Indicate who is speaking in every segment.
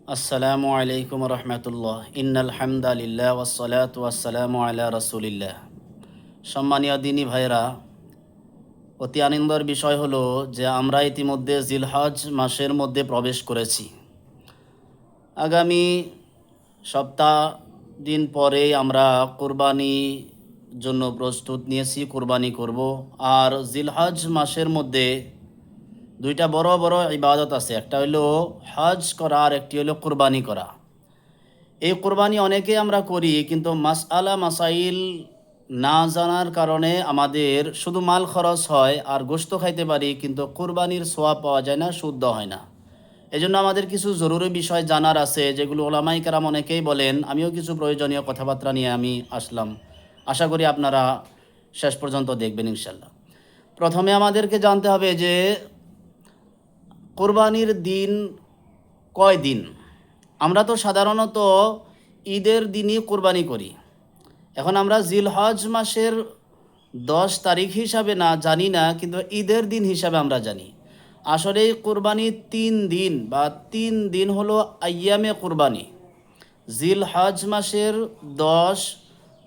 Speaker 1: আসসালামু আলাইকুম রহমতুল্লাহ ইন্নাল হামদালিল্লাহ ওয়াসসালাতু ওয়াসসালামু আলা রাসূলিল্লাহ। সম্মানীয় দিনী ভাইরা, অতি আনন্দের বিষয় হলো যে আমরা ইতিমধ্যে জিলহজ মাসের মধ্যে প্রবেশ করেছি। আগামী সপ্তাহ দিন পরে আমরা কোরবানি জন্য প্রস্তুত নিয়েছি, কোরবানি করব। আর জিলহজ মাসের মধ্যে দুইটা বড় বড় ইবাদত আছে, একটা হলো হজ করা আর একটি হলো কোরবানি করা। এই কোরবানি অনেকে আমরা করি, কিন্তু মাসআলা মাসাইল না জানার কারণে আমাদের শুধু মাল খরচ হয় আর গোশত খাইতে পারি, কিন্তু কোরবানির সোয়াব পাওয়া যায় না, শুদ্ধ হয় না। এজন্য আমাদের কিছু জরুরি বিষয় জানার আছে, যেগুলো ওলামাই কেরাম অনেকেই বলেন। আমিও কিছু প্রয়োজনীয় কথাবার্তা নিয়ে আমি আসলাম। আশা করি আপনারা শেষ পর্যন্ত দেখবেন ইনশাল্লাহ। প্রথমে আমাদেরকে জানতে হবে যে কোরবানির দিন কয় দিন। আমরা তো সাধারণত ঈদের দিনই কোরবানি করি। এখন আমরা জিলহজ মাসের 10 তারিখ হিসাবে না জানি না, কিন্তু ঈদের দিন হিসাবে আমরা জানি। আসলে এই কোরবানি 3 দিন বা 3 দিন হলো আইয়ামে কোরবানি। জিলহজ মাসের 10,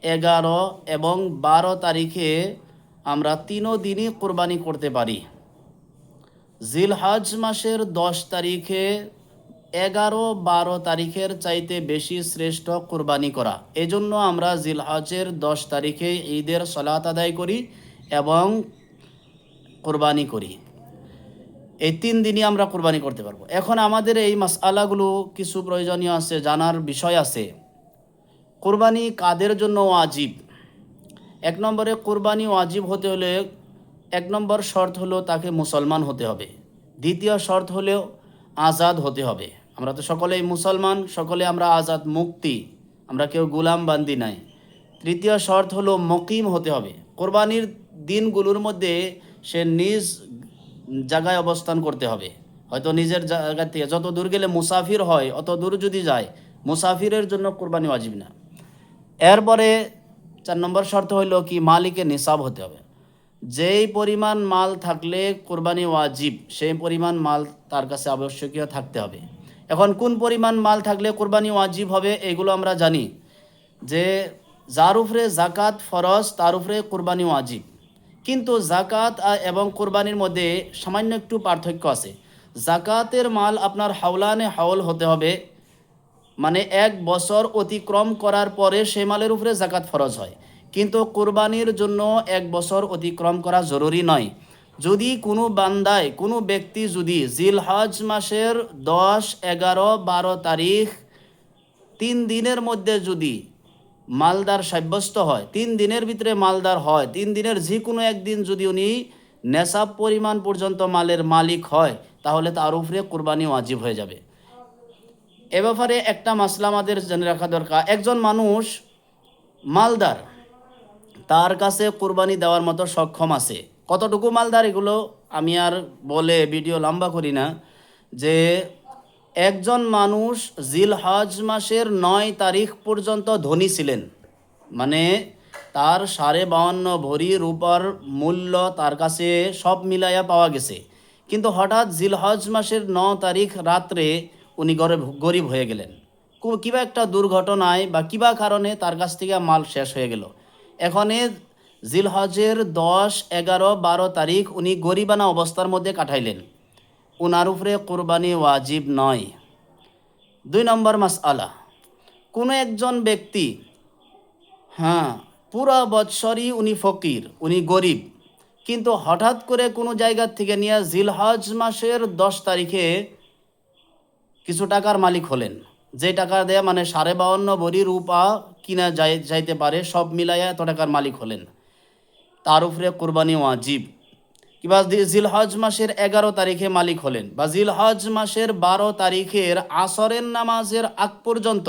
Speaker 1: 11 এবং 12 তারিখে আমরা 3 দিনই কোরবানি করতে পারি। জিলহজ মাসের 10 তারিখে 11, 12 তারিখের চাইতে বেশি শ্রেষ্ঠ কোরবানি করা। এজন্য আমরা জিলহজের 10 তারিখে ঈদের সালাত আদায় করি এবং কোরবানি করি। এই 3 দিনই আমরা কোরবানি করতে পারবো। এখন আমাদের এই মাসআলাগুলো কিছু প্রয়োজনীয় আছে, জানার বিষয় আছে। কোরবানি কাদের জন্য ওয়াজিব? 1 নম্বরে কোরবানি ওয়াজিব হতে হলে 1 নম্বর শর্ত হলো তাকে মুসলমান হতে হবে। দ্বিতীয় শর্ত হলেও আজাদ হতে হবে। আমরা তো সকলেই মুসলমান, সকলে আমরা আজাদ, মুক্তি, আমরা কেউ গোলাম বান্দি নাই। তৃতীয় শর্ত হলো মকিম হতে হবে। কোরবানির দিনগুলোর মধ্যে সে নিজ জায়গায় অবস্থান করতে হবে। হয়তো নিজের জায়গা থেকে যত দূর গেলে মুসাফির হয়, অত দূর যদি যায়, মুসাফিরের জন্য কোরবানি ওয়াজিব না। এরপরে 4 নম্বর শর্ত হইল কি, মালিকের নিসাব হতে হবে। যেই পরিমাণ মাল থাকলে কোরবানি ওয়াজিব, সেই পরিমাণ মাল তার কাছে আবশ্যকীয় থাকতে হবে। এখন কোন পরিমাণ মাল থাকলে কোরবানি ওয়াজিব হবে, এগুলো আমরা জানি যে যার উপরে জাকাত ফরজ তার উপরে কোরবানি ওয়াজিব। কিন্তু জাকাত এবং কোরবানির মধ্যে সামান্য একটু পার্থক্য আছে। জাকাতের মাল আপনার হাওলানে হাওল হতে হবে, মানে 1 বছর অতিক্রম করার পরে সে মালের উপরে জাকাত ফরজ হয়। কিন্তু কোরবানির জন্য 1 বছর অতিক্রম করা জরুরি নয়। যদি কোনো বান্দায়, কোনো ব্যক্তি যদি জিলহজ মাসের 10, 11, 12 তারিখ 3 দিনের মধ্যে যদি মালদার সাব্যস্ত হয়, 3 দিনের ভিতরে মালদার হয়, 3 দিনের যে কোনো একদিন যদি উনি নেশাব পরিমাণ পর্যন্ত মালের মালিক হয়, তাহলে তার উপরে কোরবানি ওয়াজিব হয়ে যাবে। এ ব্যাপারে একটা মাসলা আমাদের জেনে রাখা দরকার। একজন মানুষ মালদার, তার কাছে কোরবানি দেওয়ার মতো সক্ষম আছে। কতটুকু মালদার এগুলো আমি আর বলে ভিডিও লম্বা করি না। যে একজন মানুষ জিলহজ মাসের 9 তারিখ পর্যন্ত ধনী ছিলেন, মানে তার 52 ভরি রূপার মূল্য তার কাছে সব মিলাইয়া পাওয়া গেছে। কিন্তু হঠাৎ জিলহজ মাসের 9 তারিখ রাত্রে উনি গরিব হয়ে গেলেন। কিবা একটা দুর্ঘটনায় বা কিবা কারণে তার কাছ থেকে মাল শেষ হয়ে গেল। এখানে জিলহজের 10, 11, 12 তারিখ উনি গরিবানা অবস্থার মধ্যে কাটাইলেন, উনার উপরে কোরবানি ওয়াজিব নয়। 2 নম্বর মাসআলা, কোনো একজন ব্যক্তি, হ্যাঁ, পুরা বৎসরই উনি ফকির, উনি গরিব, কিন্তু হঠাৎ করে কোনো জায়গার থেকে নিয়ে জিলহজ মাসের 10 তারিখে কিছু টাকার মালিক হলেন। যে টাকা দেয়া মানে 52 ভরি রূপা কিনা যাইতে পারে, সব মিলাইয়া এত টাকার মালিক হলেন, তার উপরে কোরবানি ওয়াজিব। কিংবা জিলহজ মাসের 11 তারিখে মালিক হলেন, বা জিলহজ মাসের 12 তারিখের আসরের নামাজের আগ পর্যন্ত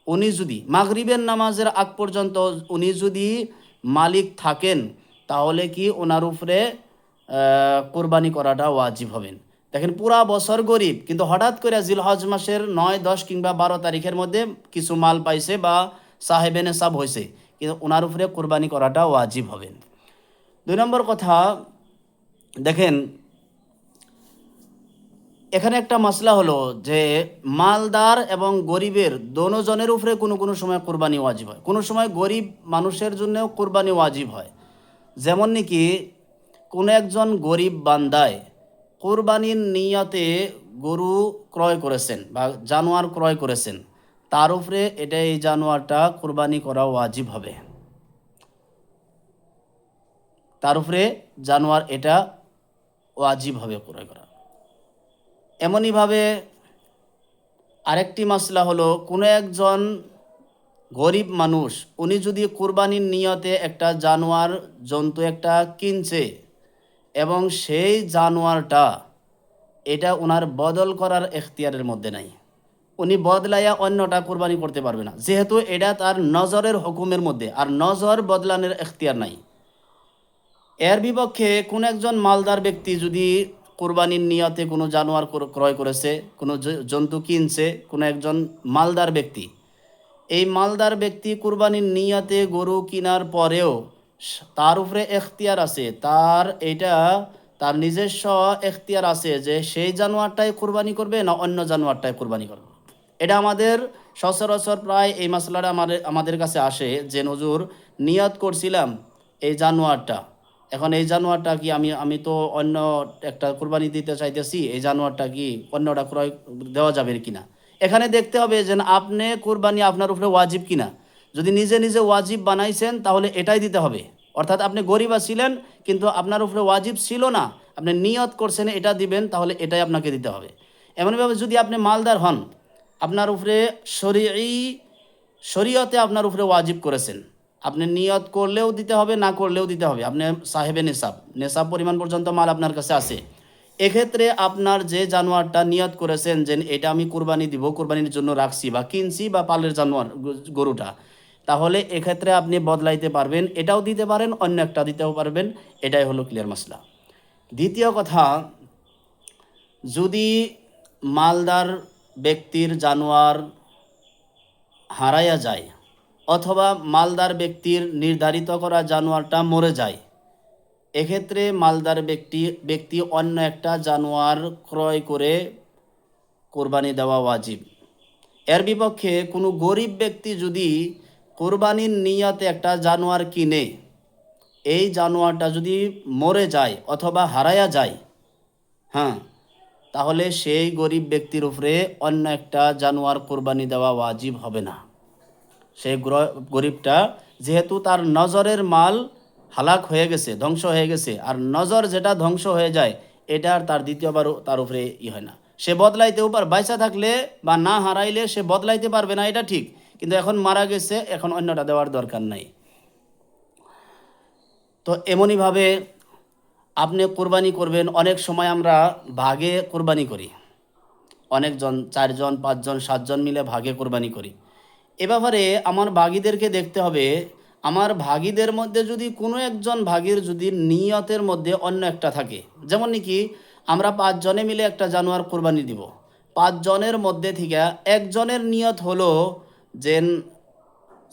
Speaker 1: উনি যদি, মাগরিবের নামাজের আগ পর্যন্ত উনি যদি মালিক থাকেন, তাহলে কি ওনার উপরে কোরবানি করাটা ওয়াজিব হবেন। দেখেন, পুরা বছর গরিব, কিন্তু হঠাৎ করে জিলহজ মাসের 9, 10 কিংবা 12 তারিখের মধ্যে কিছু মাল পাইছে বা সাহেবে নেশাব হয়েছে, কিন্তু ওনার উপরে কোরবানি করাটা ওয়াজিব হবেন। 2 নম্বর কথা, দেখেন এখানে একটা মাসলা হলো যে মালদার এবং গরিবের দোনোজনের উপরে কোনো কোনো সময় কোরবানি ওয়াজিব হয়, কোনো সময় গরিব মানুষের জন্যও কোরবানি ওয়াজিব হয়। যেমন নাকি কোনো একজন গরিব বান্দায় কোরবানির নিয়তে গরু ক্রয় করেছেন বা জানোয়ার ক্রয় করেছেন, তার উপরে এই জানোয়ারটা কোরবানি করা ওয়াজিব হবে, তার উপরে জানোয়ার এটা ওয়াজিব হবে ক্রয় করা। এমনইভাবে আরেকটি মাসলা হলো কোনো একজন গরিব মানুষ উনি যদি কোরবানির নিয়তে একটা জানোয়ার জন্তু একটা কিনছে এবং সেই জানোয়ারটা এটা ওনার বদল করার এখতিয়ারের মধ্যে নাই, উনি বদলাইয়া অন্যটা কোরবানি করতে পারবে না, যেহেতু এটা তার নজরের হুকুমের মধ্যে, আর নজর বদলানোর এখতিয়ার নাই। এর বিপক্ষে কোন একজন মালদার ব্যক্তি যদি কোরবানির নিয়তে কোনো জানোয়ার ক্রয় করেছে, কোনো জন্তু কিনছে, কোনো একজন মালদার ব্যক্তি, এই মালদার ব্যক্তি কুরবানির নিয়তে গরু কেনার পরেও তার উপরে এখতিয়ার আছে, তার নিজস্ব এখতিয়ার আছে যে সেই জানোয়ারটাই কুরবানি করবে না অন্য জানোয়ারটাই কুরবানি করবে। এটা আমাদের সচরাচর প্রায় এই মশলাটা আমাদের কাছে আসে যে নজর নিয়ত করছিলাম এই জানোয়ারটা, এখন এই জানোয়ারটা কি আমি তো অন্য একটা কুরবানি দিতে চাইতেছি, এই জানোয়ারটা কি অন্যটা ক্রয় দেওয়া যাবে কিনা। এখানে দেখতে হবে যে আপনি কুরবানি আপনার উপরে ওয়াজিব কিনা। যদি নিজে নিজে ওয়াজিব বানাইছেন তাহলে এটাই দিতে হবে, অর্থাৎ আপনি গরিব ছিলেন কিন্তু আপনার উপরে ওয়াজিব ছিল না, আপনি নিয়ত করছেন এটা দিবেন, তাহলে এটাই আপনাকে দিতে হবে। এমনভাবে যদি আপনি মালদার হন, আপনার উপরে শরীয়তে আপনার উপরে ওয়াজিব করেছেন, আপনি নিয়ত করলেও দিতে হবে, না করলেও দিতে হবে, আপনি সাহেবে নেশাব পরিমাণ পর্যন্ত মাল আপনার কাছে আছে, এক্ষেত্রে আপনার যে জানোয়ারটা নিয়ত করেছেন যে এটা আমি কুরবানি দিব, কুরবানির জন্য রাখছি বা কিনছি বা পালের জানোয়ার গরুটা, তাহলে এক্ষেত্রে আপনি বদলাইতে পারবেন, এটাও দিতে পারেন, অন্য একটা দিতেও পারবেন। এটাই হলো ক্লিয়ার মাসলা। দ্বিতীয় কথা, যদি মালদার ব্যক্তির জানোয়ার হারাইয়া যায় অথবা মালদার ব্যক্তির নির্ধারিত করা জানোয়ারটা মরে যায়, এক্ষেত্রে মালদার ব্যক্তি অন্য একটা জানোয়ার ক্রয় করে কোরবানি দেওয়া ওয়াজিব। এর বিপক্ষে কোনো গরিব ব্যক্তি যদি কোরবানির নিয়তে একটা জানোয়ার কিনে, এই জানোয়ারটা যদি মরে যায় অথবা হারায়া যায়, হ্যাঁ, তাহলে সেই গরিব ব্যক্তির উপরে অন্য একটা জানোয়ার কোরবানি দেওয়া ওয়াজিব হবে না। সেই গরিবটা যেহেতু তার নজরের মাল হালাক হয়ে গেছে, ধ্বংস হয়ে গেছে, আর নজর যেটা ধ্বংস হয়ে যায় এটা আর তার দ্বিতীয়বার তার উপরে হয় না। সে বদলাইতেও বাইসা থাকলে বা না হারাইলে সে বদলাইতে পারবে না, এটা ঠিক, কিন্তু এখন মারা গেছে, এখন অন্যটা দেওয়ার দরকার নাই। তো এমনইভাবে আপনি কোরবানি করবেন, অনেক সময় আমরা ভাগে কোরবানি করি, অনেকজন 4 জন 5 জন 7 জন মিলে ভাগে কোরবানি করি। এ ব্যাপারে আমার ভাগীদেরকে দেখতে হবে, আমার ভাগীদের মধ্যে যদি কোনো একজন ভাগীর যদি নিয়তের মধ্যে অন্য একটা থাকে, যেমন নাকি আমরা 5 জনে মিলে একটা জানোয়ার কোরবানি দিব, 5 জনের মধ্যে থেকে একজনের নিয়ত হলো যে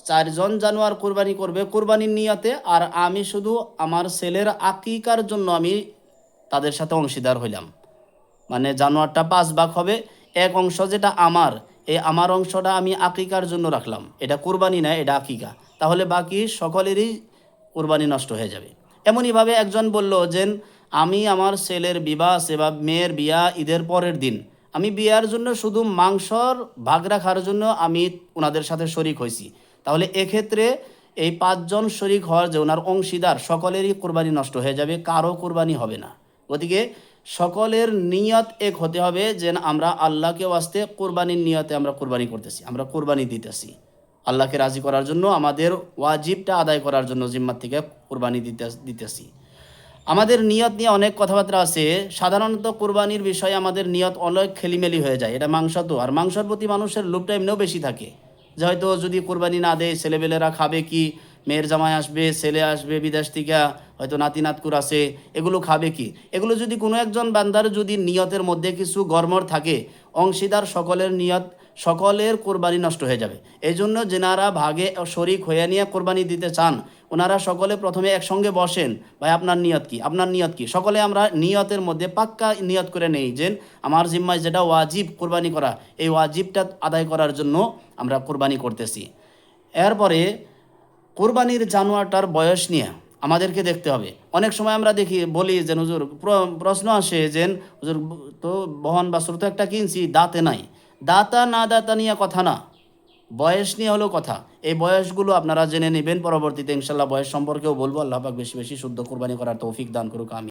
Speaker 1: 4 জন জানোয়ার কোরবানি করবে কোরবানির নিয়তে, আর আমি শুধু আমার ছেলের আকিকার জন্য আমি তাদের সাথে অংশীদার হইলাম, মানে জানোয়ারটা 5 ভাগ হবে, এক অংশ যেটা আমার, এই আমার অংশটা আমি আকিকার জন্য রাখলাম, এটা কোরবানি না, এটা আকিকা, তাহলে বাকি সকলেরই কোরবানি নষ্ট হয়ে যাবে। এমনইভাবে একজন বলল যে আমি আমার ছেলের বিবাহ আছে বা মেয়ের বিয়া ঈদের পরের দিন, আমি বিয়ার জন্য শুধু মাংসর ভাগ রাখার জন্য আমি ওনাদের সাথে শরিক হয়েছি, তাহলে এক্ষেত্রে এই 5 জন শরিক হওয়ার যে ওনার অংশীদার সকলেরই কোরবানি নষ্ট হয়ে যাবে, কারো কোরবানি হবে না। গতিকে সকলের নিয়ত এক হতে হবে যে আমরা আল্লাহকে ওয়াস্তে কোরবানির নিয়তে আমরা কোরবানি করতেছি, আমরা কোরবানি দিতেছি আল্লাহকে রাজি করার জন্য, আমাদের ওয়াজিবটা আদায় করার জন্য জিম্মার থেকে কোরবানি দিতেছি। আমাদের নিয়ত নিয়ে অনেক কথাবার্তা আছে, সাধারণত কোরবানির বিষয়ে আমাদের নিয়ত অনেক খেলিমেলি হয়ে যায়, এটা মাংস তো, আর মাংসর প্রতি মানুষের লোভটা এমনিও বেশি থাকে, যে হয়তো যদি কোরবানি না দেয় ছেলেবেলেরা খাবে কি, মেয়ের জামাই আসবে, ছেলে আসবে বিদেশ থেকে, হয়তো নাতি নাতকুর আছে, এগুলো খাবে কি, এগুলো যদি কোনো একজন বান্দার যদি নিয়তের মধ্যে কিছু গড়মড় থাকে, অংশীদার সকলের নিয়ত সকলের কোরবানি নষ্ট হয়ে যাবে। এই জন্য যেনারা ভাগে শরিক হয়ে নিয়ে কোরবানি দিতে চান, ওনারা সকলে প্রথমে একসঙ্গে বসেন, ভাই আপনার নিয়ত কি, আপনার নিয়ত কি, সকলে আমরা নিয়তের মধ্যে পাক্কা নিয়ত করে নেই যে আমার জিম্মায় যেটা ওয়াজিব কোরবানি করা, এই ওয়াজিবটা আদায় করার জন্য আমরা কোরবানি করতেছি। এরপরে কোরবানির জানোয়ারটার বয়স নিয়ে আমাদেরকে দেখতে হবে। অনেক সময় আমরা দেখি বলি যে হুজুর, প্রশ্ন আসে যে হুজুর তো বহন বাছুর তো একটা কিনছি, দাঁতে নাই। দাতা না দাতা নিয়ে কথা না, বয়স নিয়ে হলো কথা। এই বয়সগুলো আপনারা জেনে নেবেন, পরবর্তীতে ইনশাল্লাহ বয়স সম্পর্কেও বলবো। আল্লাহ পাক বেশি বেশি শুদ্ধ কোরবানি করার তৌফিক দান করুক, আমিন।